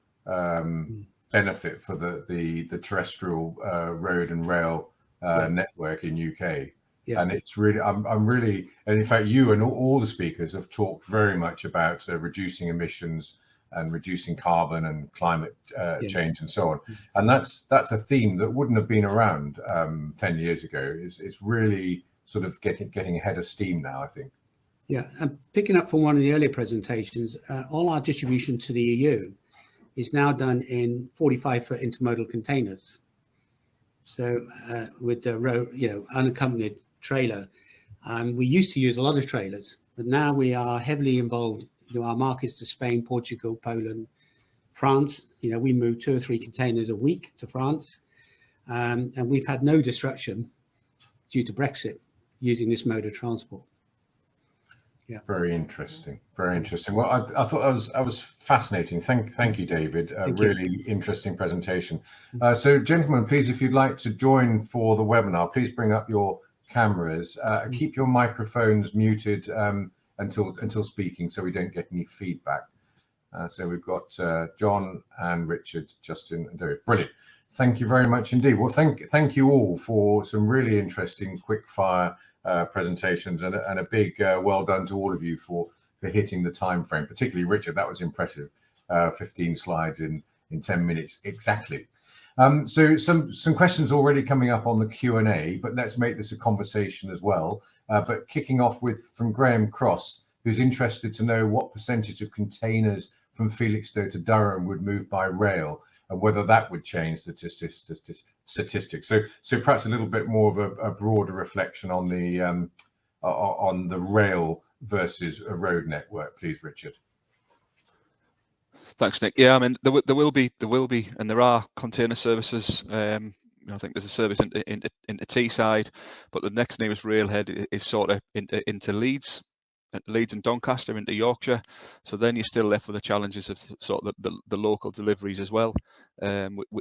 benefit for the terrestrial road and rail network in UK. Yeah. And it's really, I'm really, and in fact, you and all the speakers have talked very much about reducing emissions and reducing carbon and climate change and so on. And that's a theme that wouldn't have been around 10 years ago. It's really sort of getting ahead of steam now, I think. Yeah, and picking up from one of the earlier presentations, all our distribution to the EU is now done in 45-foot intermodal containers. So with the unaccompanied trailer, we used to use a lot of trailers, but now we are heavily involved. Our markets to Spain, Portugal, Poland, France. We move 2 or 3 containers a week to France, and we've had no disruption due to Brexit using this mode of transport. Yeah. Very interesting. Very interesting. Well, I thought that was fascinating. Thank you, David. Really interesting presentation. So, gentlemen, please, if you'd like to join for the webinar, please bring up your cameras. Keep your microphones muted until speaking, so we don't get any feedback. So we've got John and Richard, Justin and David. Brilliant. Thank you very much indeed. Well, thank you all for some really interesting quick fire presentations, and a big well done to all of you for hitting the time frame, particularly Richard. That was impressive. 15 slides in 10 minutes exactly. So some questions already coming up on the Q&A, but let's make this a conversation as well. But kicking off from Graham Cross, who's interested to know what percentage of containers from Felixstowe to Durham would move by rail, and whether that would change statistics. So perhaps a little bit more of a broader reflection on the rail versus a road network, please, Richard. Thanks, Nick. Yeah, I mean, there will be, and there are container services. I think there's a service into Teesside, but the next nearest railhead is sort of into Leeds and Doncaster, into Yorkshire. So then you're still left with the challenges of sort of the local deliveries as well.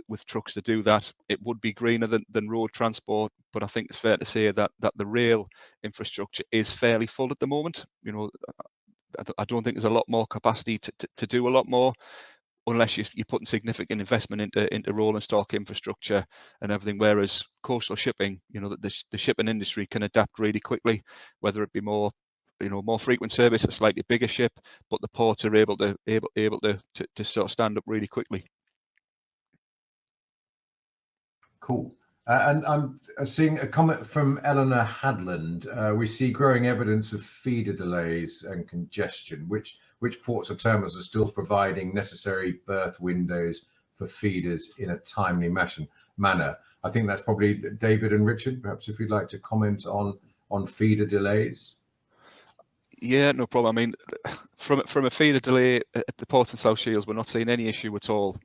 With trucks to do that, it would be greener than road transport, but I think it's fair to say that the rail infrastructure is fairly full at the moment. I don't think there's a lot more capacity to do a lot more, unless you're putting significant investment into rolling stock infrastructure and everything. Whereas coastal shipping, the shipping industry can adapt really quickly, whether it be more frequent service, a slightly bigger ship, but the ports are able to sort of stand up really quickly. Cool. And I'm seeing a comment from Eleanor Hadland. We see growing evidence of feeder delays and congestion. Which ports or terminals are still providing necessary berth windows for feeders in a timely manner? I think that's probably David and Richard. Perhaps if you'd like to comment on feeder delays. Yeah, no problem. I mean, from a feeder delay at the port in South Shields, we're not seeing any issue at all.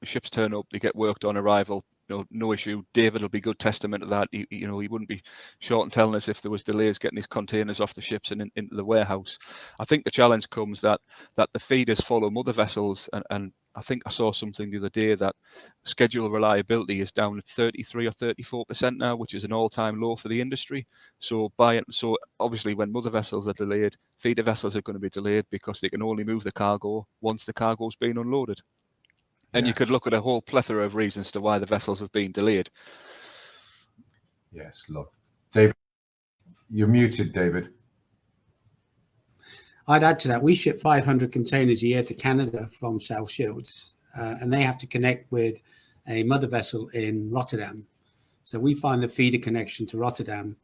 Ships turn up, they get worked on arrival. No issue. David will be good testament to that. He wouldn't be short in telling us if there was delays getting these containers off the ships and into the warehouse. I think the challenge comes that the feeders follow mother vessels, and I think I saw something the other day that schedule reliability is down at 33 or 34% now, which is an all-time low for the industry. So obviously when mother vessels are delayed, feeder vessels are going to be delayed because they can only move the cargo once the cargo's been unloaded. And you could look at a whole plethora of reasons to why the vessels have been delayed. Yes, look. David, you're muted, David. I'd add to that, we ship 500 containers a year to Canada from South Shields, and they have to connect with a mother vessel in Rotterdam. So we find the feeder connection to Rotterdam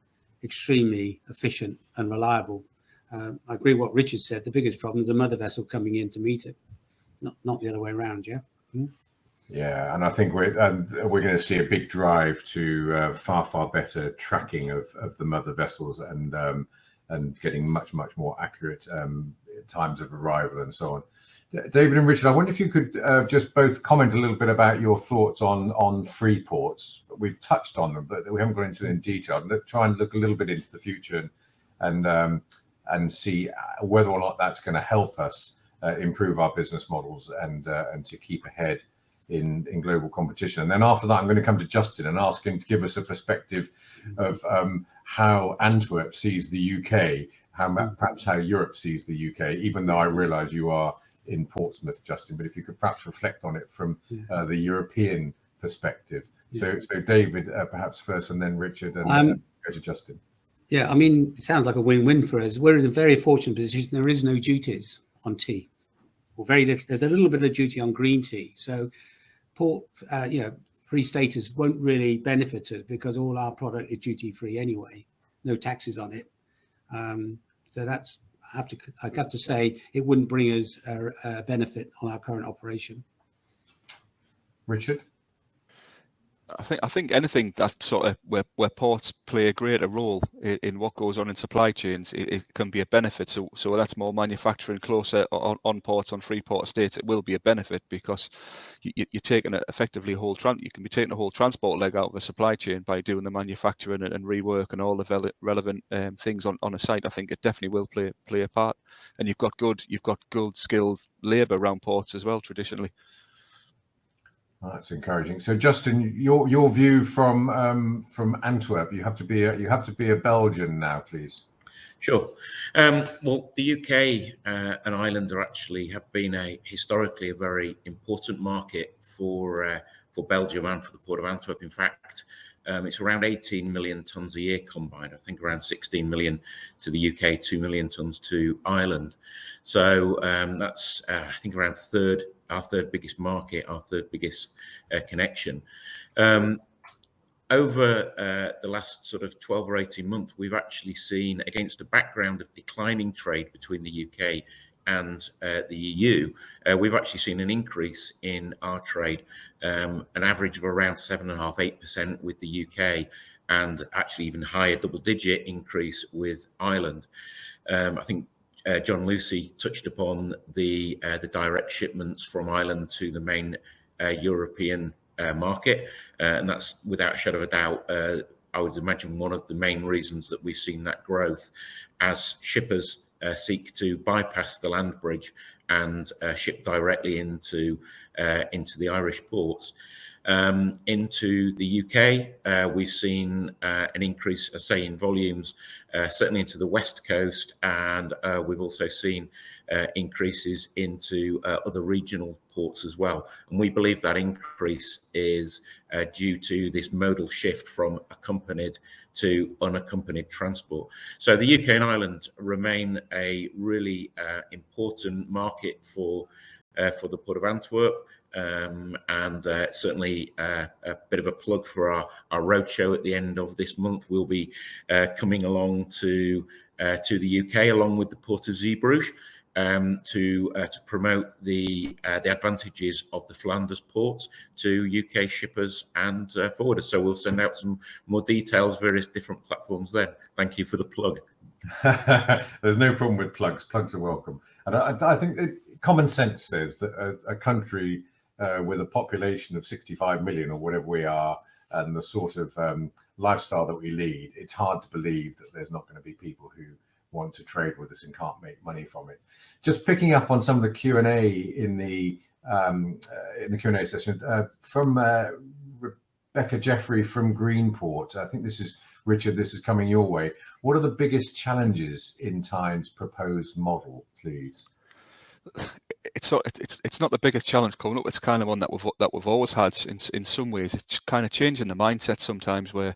extremely efficient and reliable. I agree with what Richard said. The biggest problem is the mother vessel coming in to meet it, not the other way around, yeah? Yeah, and I think we're going to see a big drive to far better tracking of the mother vessels and getting much more accurate times of arrival and so on. David and Richard, I wonder if you could just both comment a little bit about your thoughts on free ports. We've touched on them, but we haven't gone into it in detail. Try and look a little bit into the future and see whether or not that's going to help us improve our business models and to keep ahead in global competition. And then after that, I'm going to come to Justin and ask him to give us a perspective of how Antwerp sees the UK, perhaps how Europe sees the UK, even though I realise you are in Portsmouth, Justin, but if you could perhaps reflect on it from the European perspective. So David, perhaps first, and then Richard, and then go to Justin. Yeah, I mean, it sounds like a win-win for us. We're in a very fortunate position. There is no duties on tea, or very little. There's a little bit of duty on green tea. So, port, free status won't really benefit us because all our product is duty-free anyway. No taxes on it. So that's I have to say it wouldn't bring us a benefit on our current operation. Richard? I think anything that sort of where ports play a greater role in what goes on in supply chains, it can be a benefit. So that's more manufacturing closer on ports, on free port estates. It will be a benefit because you're taking effectively you can be taking a whole transport leg out of a supply chain by doing the manufacturing and rework and all the relevant things on a site. I think it definitely will play a part. And you've got good skilled labour around ports as well traditionally. That's encouraging. So, Justin, your view from Antwerp. You have to be a Belgian now, please. Sure. Well, the UK and Ireland have been historically a very important market for Belgium and for the Port of Antwerp. In fact, it's around 18 million tonnes a year combined. I think around 16 million to the UK, 2 million tonnes to Ireland. So that's I think around our third biggest market, our third biggest connection. Over the last sort of 12 or 18 months, we've actually seen, against a background of declining trade between the UK and the EU, we've actually seen an increase in our trade, an average of around 7.5–8% with the UK, and actually even higher double-digit increase with Ireland. I think John Lucy touched upon the direct shipments from Ireland to the main European market, and that's without a shadow of a doubt, I would imagine, one of the main reasons that we've seen that growth as shippers seek to bypass the land bridge and ship directly into the Irish ports. Into the UK, we've seen an increase, say, in volumes, certainly into the West Coast, and we've also seen increases into other regional ports as well. And we believe that increase is due to this modal shift from accompanied to unaccompanied transport. So the UK and Ireland remain a really important market for the Port of Antwerp. And certainly a bit of a plug for our roadshow at the end of this month. We'll be coming along to the UK along with the Port of Zeebrugge to promote the advantages of the Flanders ports to UK shippers and forwarders. So we'll send out some more details, various different platforms then. Thank you for the plug. There's no problem with plugs. Plugs are welcome. And I think common sense says that a country with a population of 65 million or whatever we are, and the sort of lifestyle that we lead, it's hard to believe that there's not going to be people who want to trade with us and can't make money from it. Just picking up on some of the Q&A in the Q&A session from Rebecca Jeffrey from Greenport. I think this is Richard. This is coming your way. What are the biggest challenges in Tyne's proposed model, please? It's not the biggest challenge coming up. It's kind of one that we've always had in some ways. It's kind of changing the mindset sometimes, where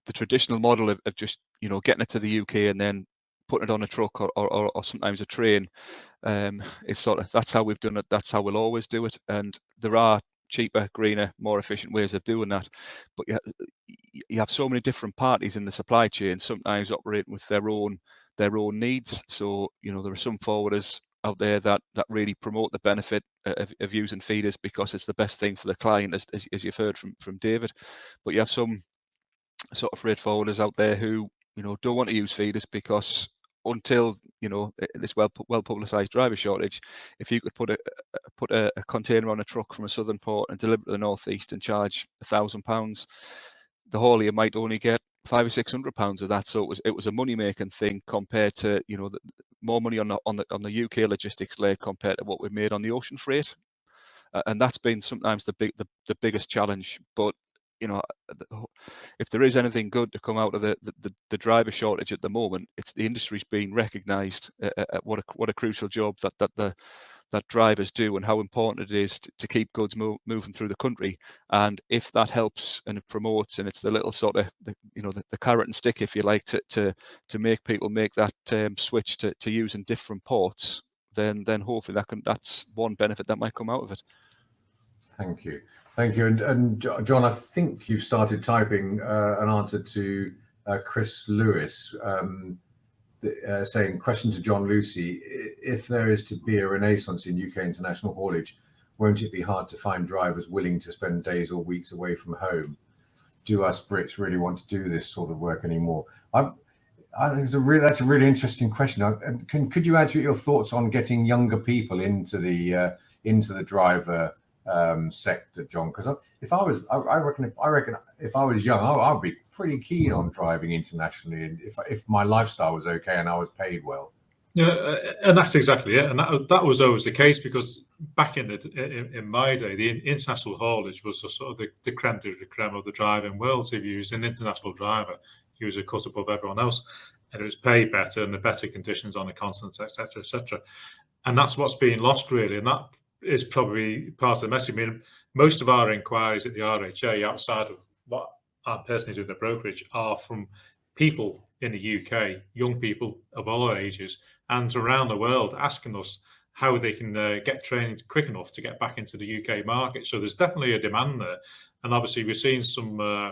the traditional model of just getting it to the UK and then putting it on a truck or sometimes a train is sort of, that's how we've done it. That's how we'll always do it. And there are cheaper, greener, more efficient ways of doing that. But you have so many different parties in the supply chain, sometimes operating with their own needs. So there are some forwarders out there that really promote the benefit of using feeders because it's the best thing for the client, as you've heard from David. But you have some sort of freight forwarders out there who don't want to use feeders because until this well publicized driver shortage, if you could put a container on a truck from a southern port and deliver to the northeast and charge £1,000, the haulier might only get £500 or £600 of that. So it was a money making thing compared to more money on the UK logistics leg compared to what we've made on the ocean freight, and that's been sometimes the biggest challenge. But if there is anything good to come out of the driver shortage at the moment, it's the industry's being recognised at what a crucial job that the drivers do and how important it is to keep goods moving through the country. And if that helps and it promotes, and it's the little sort of the carrot and stick, if you like, to make people make that switch to using different ports, then hopefully that's one benefit that might come out of it. Thank you. And John, I think you've started typing an answer to Chris Lewis, saying, question to John Lucy: if there is to be a renaissance in UK international haulage, won't it be hard to find drivers willing to spend days or weeks away from home? Do us Brits really want to do this sort of work anymore? I think that's a really interesting question. Could you add your thoughts on getting younger people into the driver sector, John? Because I reckon if I was young, I'd be pretty keen on driving internationally, and if my lifestyle was okay and I was paid well. Yeah, and that's exactly it. And that was always the case, because back in my day, the international haulage was sort of the creme de la creme of the driving world. So if you was an international driver, he was a cut above everyone else, and it was paid better and the better conditions on the continent, etc., etc. And that's what's being lost, really. And that is probably part of the message. I mean, most of our inquiries at the RHA, outside of what I personally do in the brokerage, are from people in the UK, young people of all ages and around the world, asking us how they can get training quick enough to get back into the UK market. So there's definitely a demand there. And obviously we're seeing some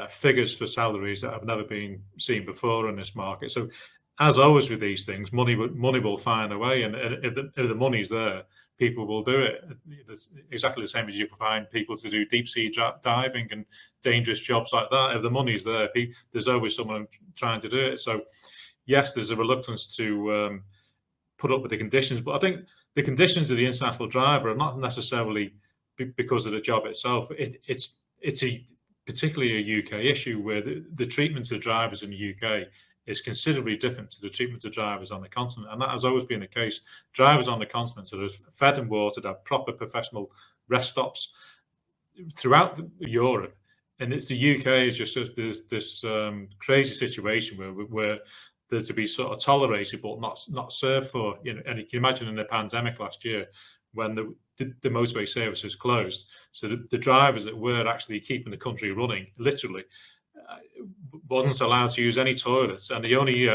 figures for salaries that have never been seen before in this market. So as always with these things, money will find a way, and if the money's there, people will do it. It's exactly the same as you can find people to do deep sea diving and dangerous jobs like that. If the money's there, there's always someone trying to do it. So yes, there's a reluctance to put up with the conditions, but I think the conditions of the international driver are not necessarily because of the job itself. It's particularly a UK issue, where the treatment of drivers in the UK is considerably different to the treatment of drivers on the continent. And that has always been the case. Drivers on the continent are fed and watered, have proper professional rest stops throughout Europe. And it's the UK is just this crazy situation where they're to be sort of tolerated but not served for. And you can imagine in the pandemic last year, when the motorway services closed, so the drivers that were actually keeping the country running, literally, wasn't allowed to use any toilets, and the only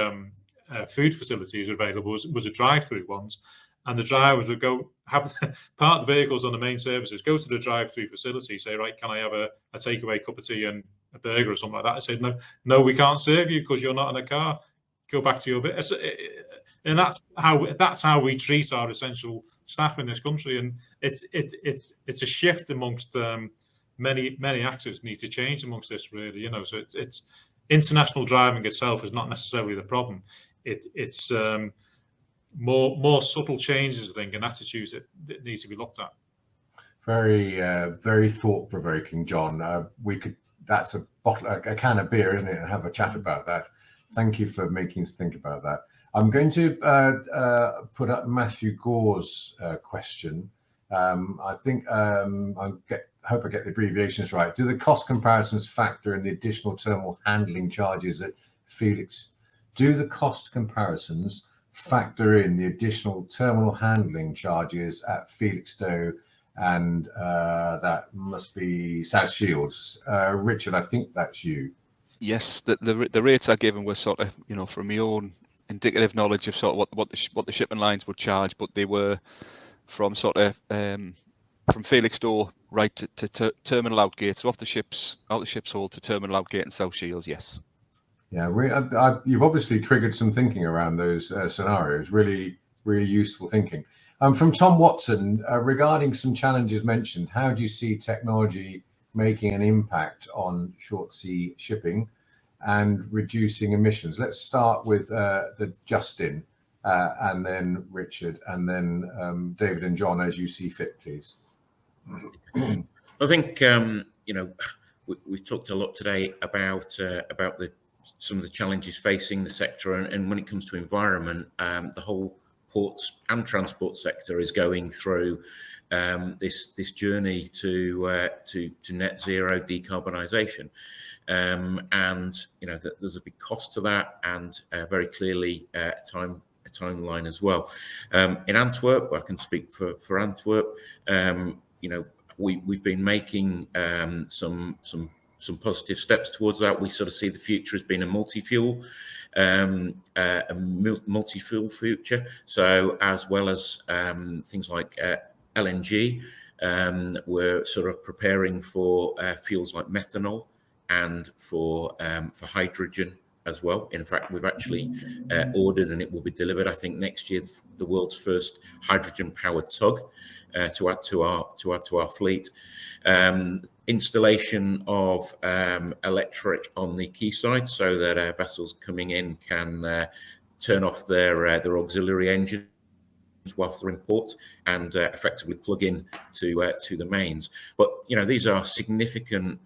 food facilities available was a drive-through ones. And the drivers would go have park the vehicles on the main services, go to the drive-through facility, say, right, can I have a takeaway cup of tea and a burger or something like that? I said, no, we can't serve you because you're not in a car. Go back to your bit. And that's how we treat our essential staff in this country. And it's a shift amongst many actors need to change amongst this, really. So it's international driving itself is not necessarily the problem. It's more subtle changes, I think, and attitudes that need to be looked at. Very thought-provoking, John. That's a can of beer, isn't it? And have a chat about that. Thank you for making us think about that. I'm going to put up Matthew Gore's question. I think hope I get the abbreviations right. Do the cost comparisons factor in the additional terminal handling charges at Felix? Do the cost comparisons factor in the additional terminal handling charges at Felixstowe, and that must be South Shields? Richard, I think that's you. Yes, the rates I given were sort of, from my own indicative knowledge of sort of what the shipping lines would charge, but they were from sort of from Felixstowe right to terminal outgate, so out the ship's hold to terminal outgate in South Shields. Yes. Yeah, you've obviously triggered some thinking around those scenarios. Really useful thinking. From Tom Watson, regarding some challenges mentioned, how do you see technology making an impact on short sea shipping and reducing emissions? Let's start with Justin, and then Richard, and then David and John, as you see fit, please. I think we've talked a lot today about some of the challenges facing the sector, and when it comes to environment, the whole ports and transport sector is going through this journey to net zero decarbonisation, and there's a big cost to that, and very clearly a timeline as well. In Antwerp, I can speak for Antwerp. We've been making some positive steps towards that. We sort of see the future as being a multi-fuel future. So as well as things like LNG, we're sort of preparing for fuels like methanol and for hydrogen as well. In fact, we've actually ordered, and it will be delivered, I think, next year, the world's first hydrogen-powered tug to add to our fleet. Installation of electric on the quayside, so that vessels coming in can turn off their auxiliary engines whilst they're in port and effectively plug in to the mains. But these are significant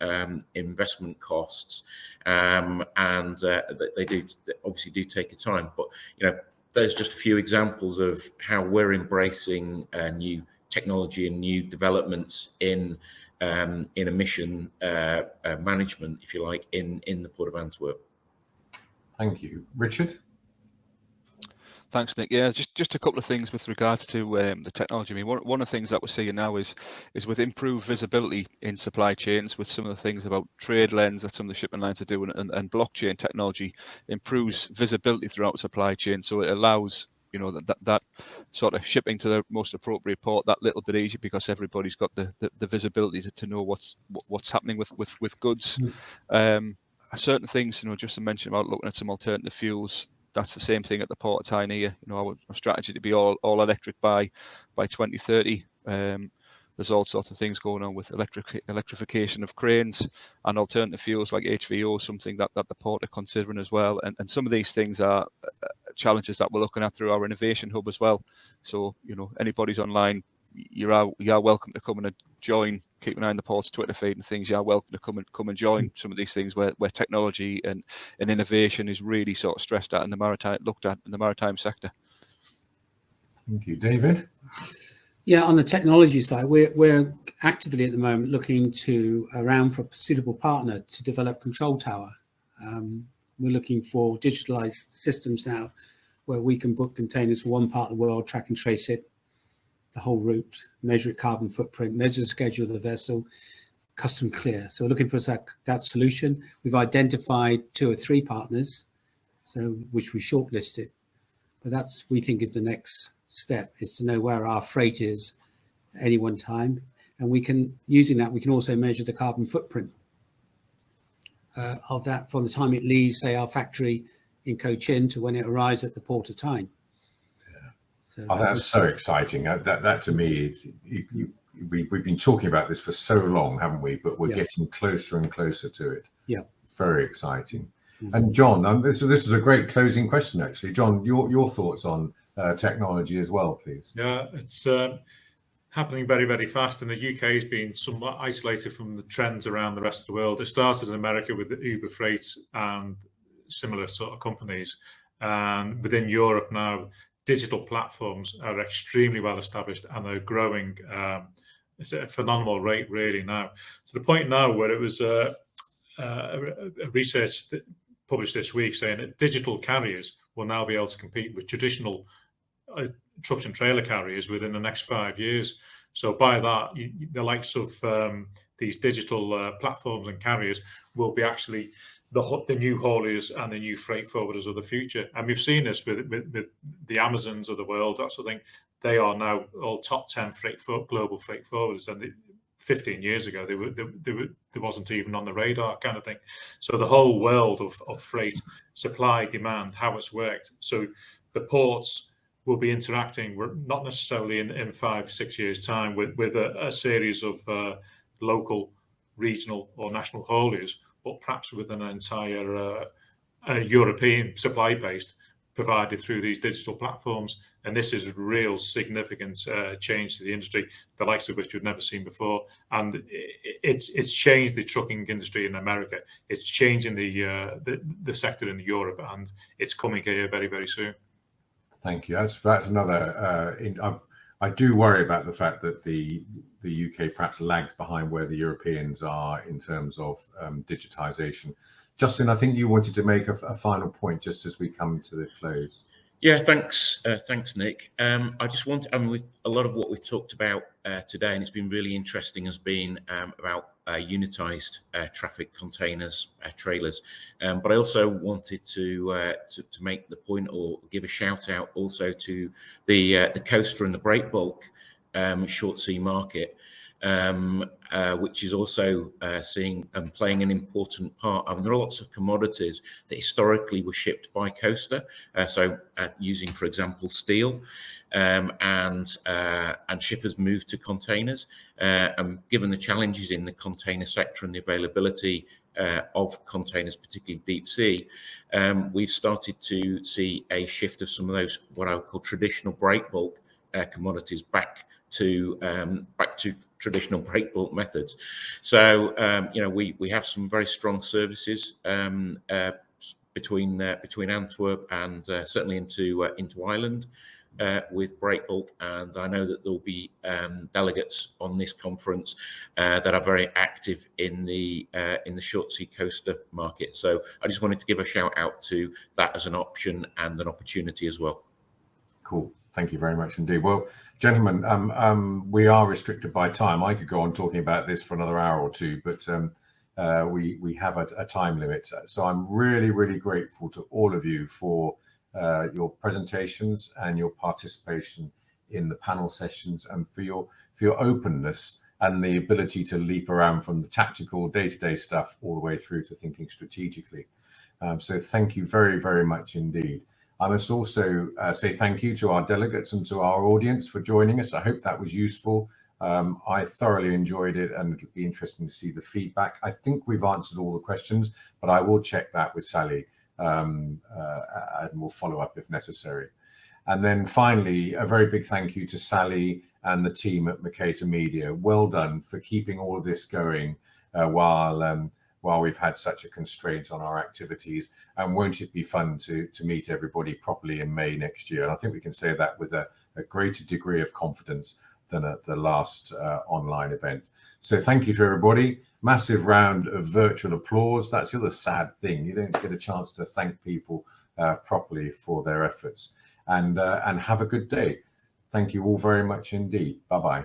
investment costs, and they obviously do take a time. But there's just a few examples of how we're embracing new technology and new developments in emission management, if you like, in the Port of Antwerp. Thank you. Richard? Thanks, Nick. Yeah, just a couple of things with regards to the technology. I mean, one of the things that we're seeing now is with improved visibility in supply chains, with some of the things about trade lanes that some of the shipping lines are doing, and blockchain technology improves visibility throughout supply chain. So it allows that sort of shipping to the most appropriate port that little bit easier, because everybody's got the visibility to know what's happening with goods. Certain things, just to mention about looking at some alternative fuels. That's the same thing at the Port of Tyne here. Our strategy to be all electric by 2030. There's all sorts of things going on with electrification of cranes and alternative fuels like HVO, something that the port are considering as well. And some of these things are challenges that we're looking at through our innovation hub as well. So anybody's online, you are welcome to come and join. Keep an eye on the port's Twitter feed and things. You are welcome to come and join some of these things where technology and innovation is really sort of looked at in the maritime sector. Thank you, David. Yeah, on the technology side, we're actively at the moment looking around for a suitable partner to develop control tower. We're looking for digitalized systems now, where we can book containers for one part of the world, track and trace it, the whole route, measure its carbon footprint, measure the schedule of the vessel, custom clear. So we're looking for that solution. We've identified 2 or 3 partners, which we shortlisted. But that's, we think, is the next step, is to know where our freight is at any one time. And using that, we can also measure the carbon footprint of that from the time it leaves, say, our factory in Cochin to when it arrives at the Port of Tyne. That's so exciting. That to me is, we've been talking about this for so long, haven't we? But we're getting closer and closer to it. Yeah, very exciting. Mm-hmm. And John, this is a great closing question, actually. John, your thoughts on technology as well, please. Yeah, it's happening very, very fast, and the UK has been somewhat isolated from the trends around the rest of the world. It started in America with the Uber Freight and similar sort of companies, and within Europe now, digital platforms are extremely well established, and they're growing. It's a phenomenal rate, really, now. To the point now where it was a research published this week saying that digital carriers will now be able to compete with traditional trucks and trailer carriers within the next 5 years. So by that, the likes of these digital platforms and carriers will be actually the new hauliers and the new freight forwarders of the future. And we've seen this with the Amazons of the world, that sort of thing. They are now all top 10 global freight forwarders, and 15 years ago they wasn't even on the radar, kind of thing. So the whole world of freight, supply, demand, how it's worked. So the ports will be interacting, not necessarily in 5-6 years' time, with a series of local, regional or national hauliers, but perhaps with an entire European supply base provided through these digital platforms. And this is a real significant change to the industry, the likes of which we've never seen before. And it's changed the trucking industry in America. It's changing the sector in Europe, and it's coming here very, very soon. Thank you. That's another. I do worry about the fact that the UK perhaps lags behind where the Europeans are in terms of digitization. Justin, I think you wanted to make a final point just as we come to the close. Yeah, thanks, Nick. I just want, with a lot of what we've talked about today, and it's been really interesting, has been about unitized traffic containers, trailers. But I also wanted to make the point or give a shout out also to the coaster and the break bulk short sea market. Which is also seeing and playing an important part. There are lots of commodities that historically were shipped by coaster, using, for example, steel, and shippers moved to containers. And given the challenges in the container sector and the availability of containers, particularly deep sea, we've started to see a shift of some of those what I would call traditional break bulk commodities back to traditional break bulk methods. So we have some very strong services between Antwerp and certainly into Ireland with break bulk, and I know that there'll be delegates on this conference that are very active in the short sea coaster market. So I just wanted to give a shout out to that as an option and an opportunity as well. Cool. Thank you very much indeed. Well, gentlemen, we are restricted by time. I could go on talking about this for another hour or two, but we have a time limit. So I'm really, really grateful to all of you for your presentations and your participation in the panel sessions, and for your openness and the ability to leap around from the tactical day-to-day stuff all the way through to thinking strategically. So thank you very, very much indeed. I must also say thank you to our delegates and to our audience for joining us. I hope that was useful. I thoroughly enjoyed it, and it'll be interesting to see the feedback. I think we've answered all the questions, but I will check that with Sally, and we'll follow up if necessary. And then finally, a very big thank you to Sally and the team at Mercator Media. Well done for keeping all of this going while we've had such a constraint on our activities. And won't it be fun to meet everybody properly in May next year? And I think we can say that with a greater degree of confidence than at the last online event. So thank you to everybody. Massive round of virtual applause. That's the other sad thing. You don't get a chance to thank people properly for their efforts. And have a good day. Thank you all very much indeed. Bye-bye.